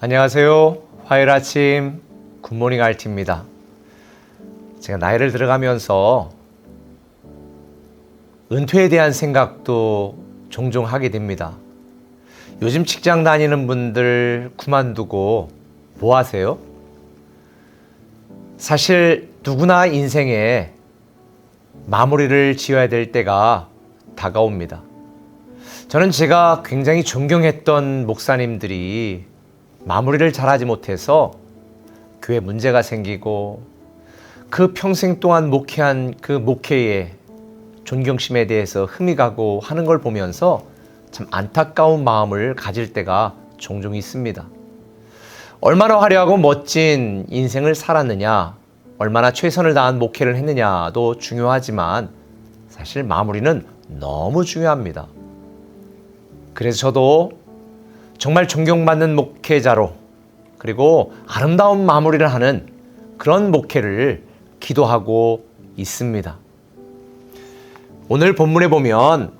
안녕하세요. 화요일 아침 굿모닝 RT입니다. 제가 나이를 들어가면서 은퇴에 대한 생각도 종종 하게 됩니다. 요즘 직장 다니는 분들 그만두고 뭐 하세요? 사실 누구나 인생에 마무리를 지어야 될 때가 다가옵니다. 저는 제가 굉장히 존경했던 목사님들이 마무리를 잘하지 못해서 교회 문제가 생기고 그 평생 동안 목회한 그 목회의 존경심에 대해서 흠이 가고 하는 걸 보면서 참 안타까운 마음을 가질 때가 종종 있습니다. 얼마나 화려하고 멋진 인생을 살았느냐, 얼마나 최선을 다한 목회를 했느냐도 중요하지만 사실 마무리는 너무 중요합니다. 그래서 저도 정말 존경받는 목회자로 그리고 아름다운 마무리를 하는 그런 목회를 기도하고 있습니다. 오늘 본문에 보면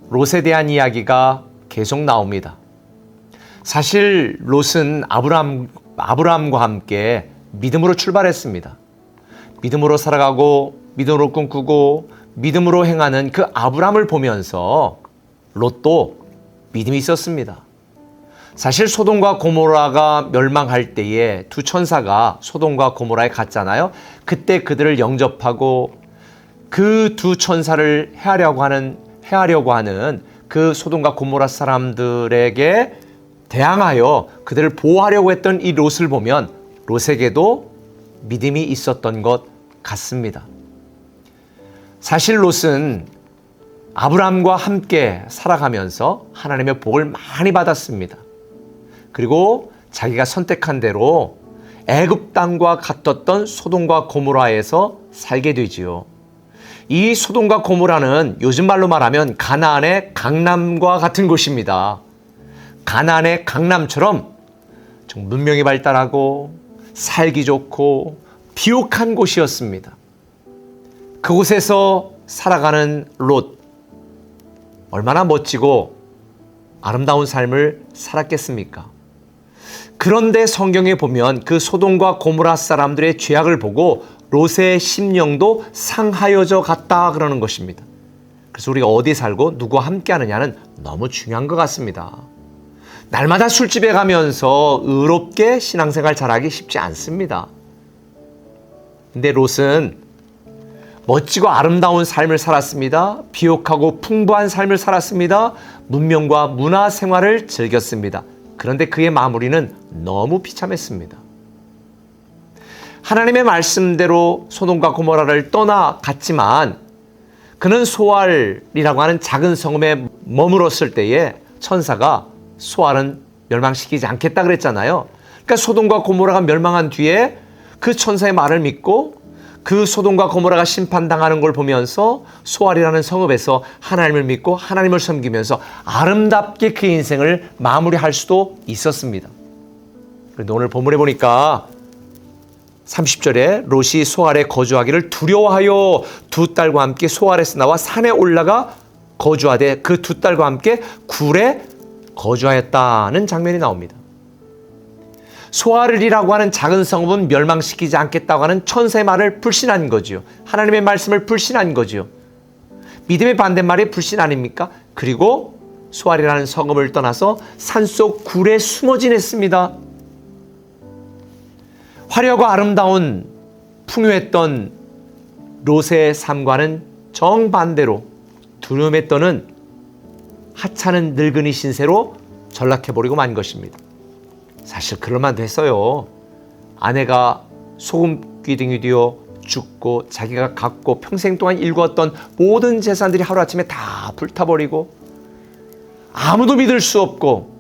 롯에 대한 이야기가 계속 나옵니다. 사실 롯은 아브라함과 함께 믿음으로 출발했습니다. 믿음으로 살아가고 믿음으로 꿈꾸고 믿음으로 행하는 그 아브라함을 보면서 롯도 믿음이 있었습니다. 사실 소돔과 고모라가 멸망할 때에 두 천사가 소돔과 고모라에 갔잖아요. 그때 그들을 영접하고 그 두 천사를 해하려고 하는 그 소돔과 고모라 사람들에게 대항하여 그들을 보호하려고 했던 이 롯을 보면 롯에게도 믿음이 있었던 것 같습니다. 사실 롯은 아브라함과 함께 살아가면서 하나님의 복을 많이 받았습니다. 그리고 자기가 선택한 대로 애굽 땅과 같았던 소돔과 고모라에서 살게 되지요. 이 소돔과 고모라는 요즘 말로 말하면 가나안의 강남과 같은 곳입니다. 가나안의 강남처럼 좀 문명이 발달하고 살기 좋고 비옥한 곳이었습니다. 그곳에서 살아가는 롯, 얼마나 멋지고 아름다운 삶을 살았겠습니까? 그런데 성경에 보면 그 소돔과 고모라 사람들의 죄악을 보고 롯의 심령도 상하여져 갔다 그러는 것입니다. 그래서 우리가 어디 살고 누구와 함께 하느냐는 너무 중요한 것 같습니다. 날마다 술집에 가면서 의롭게 신앙생활 잘하기 쉽지 않습니다. 근데 롯은 멋지고 아름다운 삶을 살았습니다. 비옥하고 풍부한 삶을 살았습니다. 문명과 문화 생활을 즐겼습니다. 그런데 그의 마무리는 너무 비참했습니다. 하나님의 말씀대로 소돔과 고모라를 떠나갔지만 그는 소알이라고 하는 작은 성읍에 머물었을 때에 천사가 소알은 멸망시키지 않겠다 그랬잖아요. 그러니까 소돔과 고모라가 멸망한 뒤에 그 천사의 말을 믿고 그 소돔과 고모라가 심판당하는 걸 보면서 소알이라는 성읍에서 하나님을 믿고 하나님을 섬기면서 아름답게 그 인생을 마무리할 수도 있었습니다. 그런데 오늘 본문에 보니까 30절에 롯이 소알에 거주하기를 두려워하여 두 딸과 함께 소알에서 나와 산에 올라가 거주하되 그 두 딸과 함께 굴에 거주하였다는 장면이 나옵니다. 소알이라고 하는 작은 성읍은 멸망시키지 않겠다고 하는 천사의 말을 불신한 거지요. 하나님의 말씀을 불신한 거지요. 믿음의 반대말이 불신 아닙니까? 그리고 소알이라는 성읍을 떠나서 산속 굴에 숨어 지냈습니다. 화려하고 아름다운 풍요했던 롯의 삶과는 정반대로 두려움에 떠는 하찮은 늙은이 신세로 전락해버리고 만 것입니다. 사실 그럴만도 했어요. 아내가 소금 귀등이 되어 죽고 자기가 갖고 평생 동안 일구었던 모든 재산들이 하루아침에 다 불타버리고 아무도 믿을 수 없고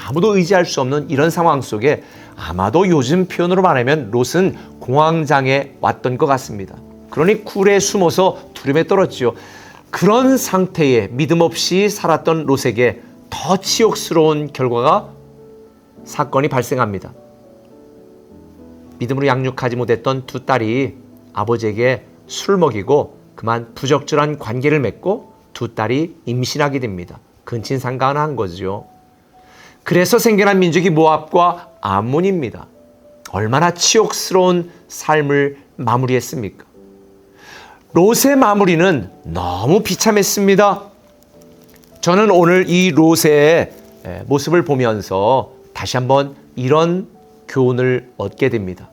아무도 의지할 수 없는 이런 상황 속에 아마도 요즘 표현으로 말하면 롯은 공황장애 왔던 것 같습니다. 그러니 굴에 숨어서 두려움에 떨었지요. 그런 상태에 믿음 없이 살았던 롯에게 더 치욕스러운 사건이 발생합니다. 믿음으로 양육하지 못했던 두 딸이 아버지에게 술 먹이고 그만 부적절한 관계를 맺고 두 딸이 임신하게 됩니다. 근친상간한 거죠. 그래서 생겨난 민족이 모압과 암몬입니다. 얼마나 치욕스러운 삶을 마무리했습니까? 롯의 마무리는 너무 비참했습니다. 저는 오늘 이 롯의 모습을 보면서 다시 한번 이런 교훈을 얻게 됩니다.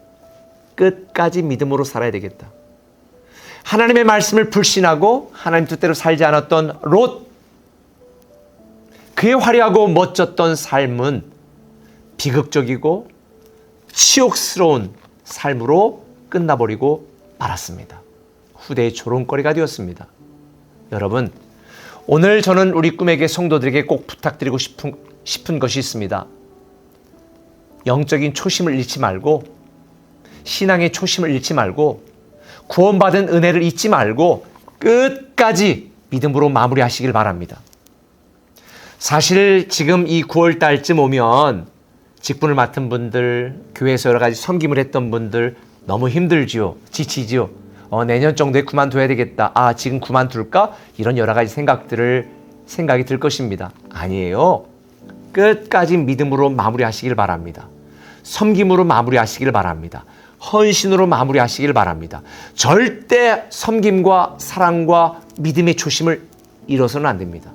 끝까지 믿음으로 살아야 되겠다. 하나님의 말씀을 불신하고 하나님 뜻대로 살지 않았던 롯, 그의 화려하고 멋졌던 삶은 비극적이고 치욕스러운 삶으로 끝나버리고 말았습니다. 후대의 조롱거리가 되었습니다. 여러분, 오늘 저는 우리 꿈에게 성도들에게 꼭 부탁드리고 싶은 것이 있습니다. 영적인 초심을 잃지 말고, 신앙의 초심을 잃지 말고, 구원받은 은혜를 잊지 말고 끝까지 믿음으로 마무리하시길 바랍니다. 사실 지금 이 9월 달쯤 오면 직분을 맡은 분들, 교회에서 여러 가지 섬김을 했던 분들 너무 힘들지요. 지치지요. 내년 정도에 그만둬야 되겠다. 지금 그만둘까? 이런 여러 가지 생각이 들 것입니다. 아니에요. 끝까지 믿음으로 마무리하시길 바랍니다. 섬김으로 마무리하시길 바랍니다. 헌신으로 마무리하시길 바랍니다. 절대 섬김과 사랑과 믿음의 초심을 잃어서는 안 됩니다.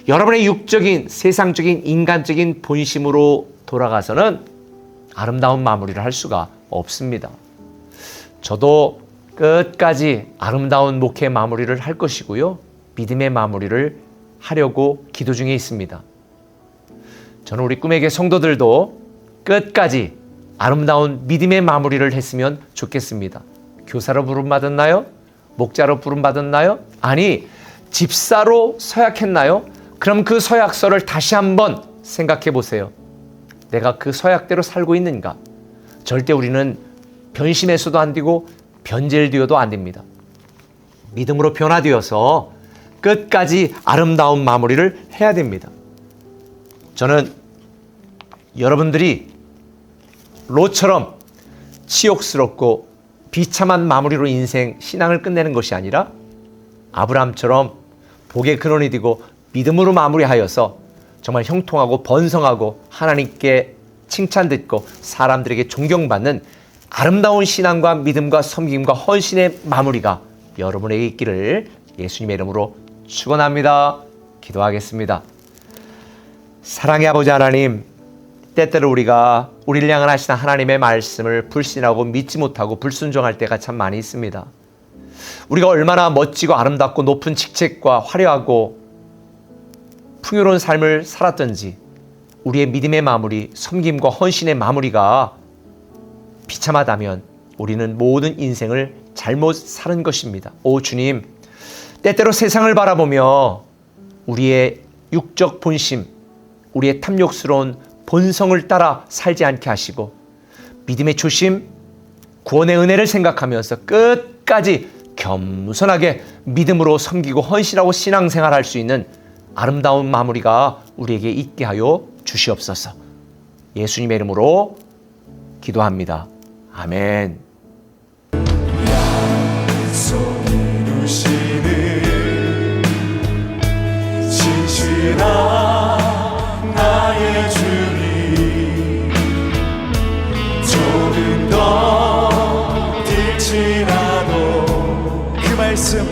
여러분의 육적인, 세상적인, 인간적인 본심으로 돌아가서는 아름다운 마무리를 할 수가 없습니다. 저도 끝까지 아름다운 목회 마무리를 할 것이고요. 믿음의 마무리를 하려고 기도 중에 있습니다. 저는 우리 꿈에게 성도들도 끝까지 아름다운 믿음의 마무리를 했으면 좋겠습니다. 교사로 부름받았나요? 목자로 부름받았나요? 아니, 집사로 서약했나요? 그럼 그 서약서를 다시 한번 생각해 보세요. 내가 그 서약대로 살고 있는가? 절대 우리는 변심해서도 안 되고 변질되어도 안 됩니다. 믿음으로 변화되어서 끝까지 아름다운 마무리를 해야 됩니다. 저는 여러분들이 롯처럼 치욕스럽고 비참한 마무리로 신앙을 끝내는 것이 아니라 아브라함처럼 복의 근원이 되고 믿음으로 마무리하여서 정말 형통하고 번성하고 하나님께 칭찬 듣고 사람들에게 존경받는 아름다운 신앙과 믿음과 섬김과 헌신의 마무리가 여러분에게 있기를 예수님의 이름으로 축원합니다. 기도하겠습니다. 사랑의 아버지 하나님, 때때로 우리가 우리를 향하신 하나님의 말씀을 불신하고 믿지 못하고 불순종할 때가 참 많이 있습니다. 우리가 얼마나 멋지고 아름답고 높은 직책과 화려하고 풍요로운 삶을 살았던지 우리의 믿음의 마무리, 섬김과 헌신의 마무리가 비참하다면 우리는 모든 인생을 잘못 사는 것입니다. 오 주님, 때때로 세상을 바라보며 우리의 육적 본심, 우리의 탐욕스러운 본성을 따라 살지 않게 하시고 믿음의 초심, 구원의 은혜를 생각하면서 끝까지 겸손하게 믿음으로 섬기고 헌신하고 신앙생활할 수 있는 아름다운 마무리가 우리에게 있게 하여 주시옵소서. 예수님의 이름으로 기도합니다. 아멘. 약속 이루시는 진실한 나의 주님, 조금 더 dil지라도 그 말씀